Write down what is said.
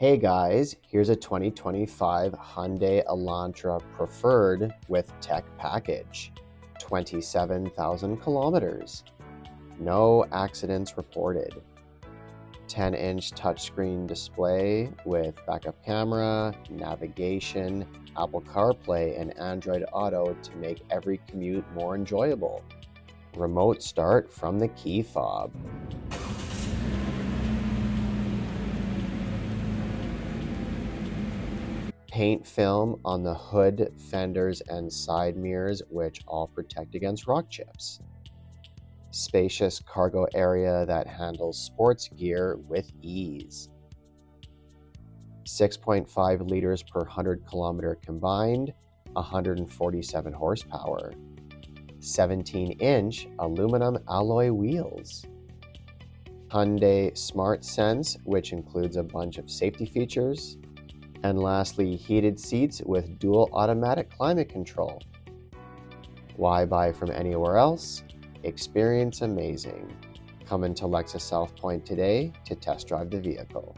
Hey guys, here's a 2025 Hyundai Elantra Preferred with tech package. 27,000 kilometers. No accidents reported. 10-inch touchscreen display with backup camera, navigation, Apple CarPlay, and Android Auto to make every commute more enjoyable. Remote start from the key fob. Paint film on the hood, fenders, and side mirrors, which all protect against rock chips. Spacious cargo area that handles sports gear with ease. 6.5 liters per 100 kilometer combined, 147 horsepower. 17-inch aluminum alloy wheels. Hyundai Smart Sense, which includes a bunch of safety features. And lastly, heated seats with dual automatic climate control. Why buy from anywhere else? Experience amazing. Come into Lexus South Pointe today to test drive the vehicle.